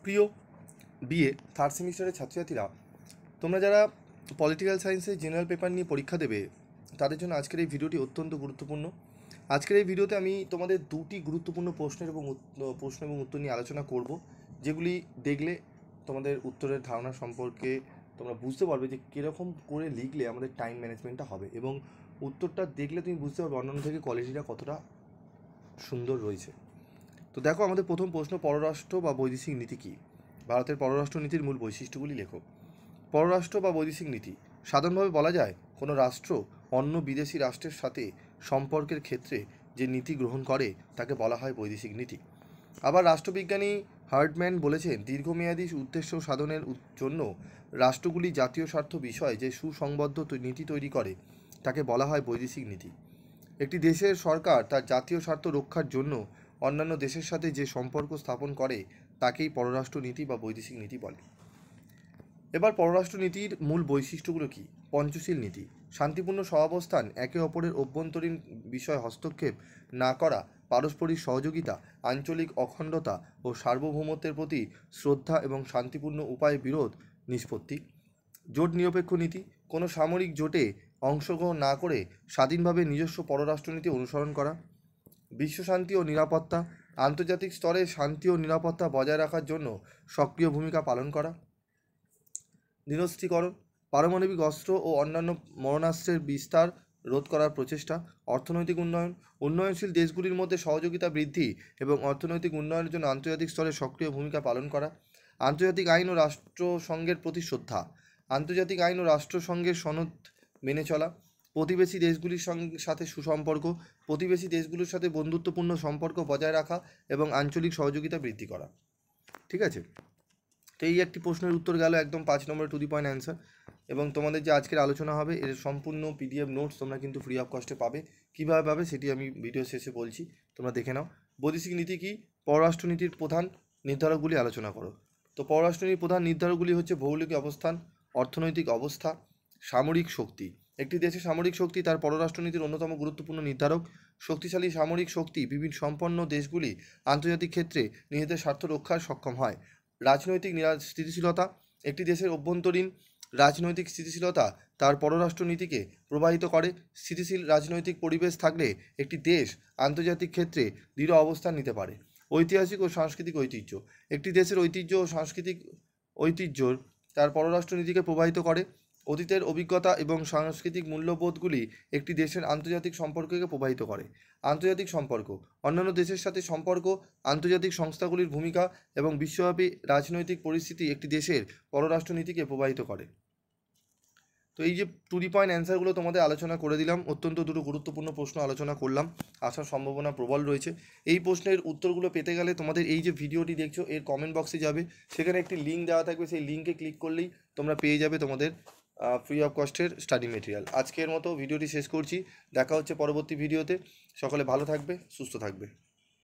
প্রিয় BA third সেমিস্টারের ছাত্রছাত্রীরা, তোমরা যারা পলিটিক্যাল সায়েন্সের জেনারেল পেপার নিয়ে পরীক্ষা দেবে তাদের জন্য আজকের এই ভিডিওটি অত্যন্ত গুরুত্বপূর্ণ। আজকের এই ভিডিওতে আমি তোমাদের দুটি গুরুত্বপূর্ণ প্রশ্ন এবং উত্তর নিয়ে আলোচনা করব, যেগুলি দেখলে তোমাদের উত্তরের ধারণা সম্পর্কে তোমরা বুঝতে পারবে যে কীরকম করে লিখলে আমাদের টাইম ম্যানেজমেন্টটা হবে, এবং উত্তরটা দেখলে তুমি বুঝতে পারবে অন্যান্য থেকে কোয়ালিটিটা কতটা সুন্দর রয়েছে। তো দেখো, আমাদের প্রথম প্রশ্ন, পররাষ্ট্র বা বৈদেশিক নীতি কী? ভারতের পররাষ্ট্র নীতির মূল বৈশিষ্ট্যগুলি লেখো। পররাষ্ট্র বা বৈদেশিক নীতি সাধারণভাবে বলা যায় কোনো রাষ্ট্র অন্য বিদেশি রাষ্ট্রের সাথে সম্পর্কের ক্ষেত্রে যে নীতি গ্রহণ করে তাকে বলা হয় বৈদেশিক নীতি। আবার রাষ্ট্রবিজ্ঞানী হার্টম্যান বলেছেন, দীর্ঘমেয়াদী উদ্দেশ্য সাধনের জন্য রাষ্ট্রগুলি জাতীয় স্বার্থ বিষয়ে যে সুসংবদ্ধ নীতি তৈরি করে তাকে বলা হয় বৈদেশিক নীতি। একটি দেশের সরকার তার জাতীয় স্বার্থ রক্ষার জন্য অন্যান্য দেশের সাথে যে সম্পর্ক স্থাপন করে তাকেই পররাষ্ট্র নীতি বা বৈদেশিক নীতি বলে। এবার পররাষ্ট্র নীতির মূল বৈশিষ্ট্যগুলো কী? পঞ্চশীল নীতি: শান্তিপূর্ণ সহাবস্থান, একে অপরের অভ্যন্তরীণ বিষয়ে হস্তক্ষেপ না করা, পারস্পরিক সহযোগিতা, আঞ্চলিক অখণ্ডতা ও সার্বভৌমত্বের প্রতি শ্রদ্ধা এবং শান্তিপূর্ণ উপায়ে বিরোধ নিষ্পত্তি। জোট নিরপেক্ষ নীতি: কোনো সামরিক জোটে অংশগ্রহণ না করে স্বাধীনভাবে নিজস্ব পররাষ্ট্রনীতি অনুসরণ করা। বিশ্বশান্তি ও নিরাপত্তা: আন্তর্জাতিক স্তরে শান্তি ও নিরাপত্তা বজায় রাখার জন্য সক্রিয় ভূমিকা পালন করা। নিরস্ত্রীকরণ: পারমাণবিক অস্ত্র ও অন্যান্য মারণাস্ত্রের বিস্তার রোধ করার প্রচেষ্টা। অর্থনৈতিক উন্নয়ন: উন্নয়নশীল দেশগুলির মধ্যে সহযোগিতা বৃদ্ধি এবং অর্থনৈতিক উন্নয়নের জন্য আন্তর্জাতিক স্তরে সক্রিয় ভূমিকা পালন করা। আন্তর্জাতিক আইন ও রাষ্ট্রসংঘের প্রতি শ্রদ্ধা: আন্তর্জাতিক আইন ও রাষ্ট্রসংঘের সনদ মেনে চলা। প্রতিবেশী দেশগুলির সাথে সুসম্পর্ক: প্রতিবেশী দেশগুলোর সাথে বন্ধুত্বপূর্ণ সম্পর্ক বজায় রাখা এবং আঞ্চলিক সহযোগিতা বৃদ্ধি করা। ঠিক আছে, তো এই একটি প্রশ্নের উত্তর গেল একদম 5 নম্বর টু দি পয়েন্ট অ্যান্সার। এবং তোমাদের যে আজকের আলোচনা হবে এর সম্পূর্ণ পিডিএফ নোটস তোমরা কিন্তু ফ্রি অফ কস্টে পাবে। কীভাবে পাবে সেটি আমি ভিডিও শেষে বলছি, তোমরা দেখে নাও। বৈদেশিক নীতি কী? পররাষ্ট্রনীতির প্রধান নির্ধারকগুলি আলোচনা করো। তো পররাষ্ট্রনীতির প্রধান নির্ধারকগুলি হচ্ছে ভৌগোলিক অবস্থান, অর্থনৈতিক অবস্থা, সামরিক শক্তি। একটি দেশের সামরিক শক্তি তার পররাষ্ট্রনীতির অন্যতম গুরুত্বপূর্ণ নির্ধারক। শক্তিশালী সামরিক শক্তি বিভিন্ন সম্পন্ন দেশগুলি আন্তর্জাতিক ক্ষেত্রে নিজেদের স্বার্থ রক্ষায় সক্ষম হয়। রাজনৈতিক স্থিতিশীলতা: একটি দেশের অভ্যন্তরীণ রাজনৈতিক স্থিতিশীলতা তার পররাষ্ট্র নীতিকে প্রভাবিত করে। স্থিতিশীল রাজনৈতিক পরিবেশ থাকলে একটি দেশ আন্তর্জাতিক ক্ষেত্রে দৃঢ় অবস্থান নিতে পারে। ঐতিহাসিক ও সাংস্কৃতিক ঐতিহ্য: একটি দেশের ঐতিহ্য ও সাংস্কৃতিক ঐতিহ্য তার পররাষ্ট্র নীতিকে প্রভাবিত করে। অতীতের অভিজ্ঞতা এবং সাংস্কৃতিক মূল্যবোধগুলি একটি দেশের আন্তর্জাতিক সম্পর্ককে প্রভাবিত করে। আন্তর্জাতিক সম্পর্ক: অন্যান্য দেশের সাথে সম্পর্ক, আন্তর্জাতিক সংস্থাগুলির ভূমিকা এবং বিশ্বব্যাপী রাজনৈতিক পরিস্থিতি একটি দেশের পররাষ্ট্র নীতিকে প্রভাবিত করে। তো এই যে টু দি পয়েন্ট অ্যান্সারগুলো তোমাদের আলোচনা করে দিলাম, অত্যন্ত দুটো গুরুত্বপূর্ণ প্রশ্ন আলোচনা করলাম, আসার সম্ভাবনা প্রবল রয়েছে। এই প্রশ্নের উত্তরগুলো পেতে গেলে তোমাদের এই যে ভিডিওটি দেখছো এর কমেন্ট বক্সে যাবে, সেখানে একটি লিঙ্ক দেওয়া থাকবে, সেই লিঙ্কে ক্লিক করলেই তোমরা পেয়ে যাবে তোমাদের ফ্রি অফ কস্টের স্টাডি মেটেরিয়াল। আজকের মতো ভিডিওটি শেষ করছি, দেখা হচ্ছে পরবর্তী ভিডিওতে। সকলে ভালো থাকবে, সুস্থ থাকবে।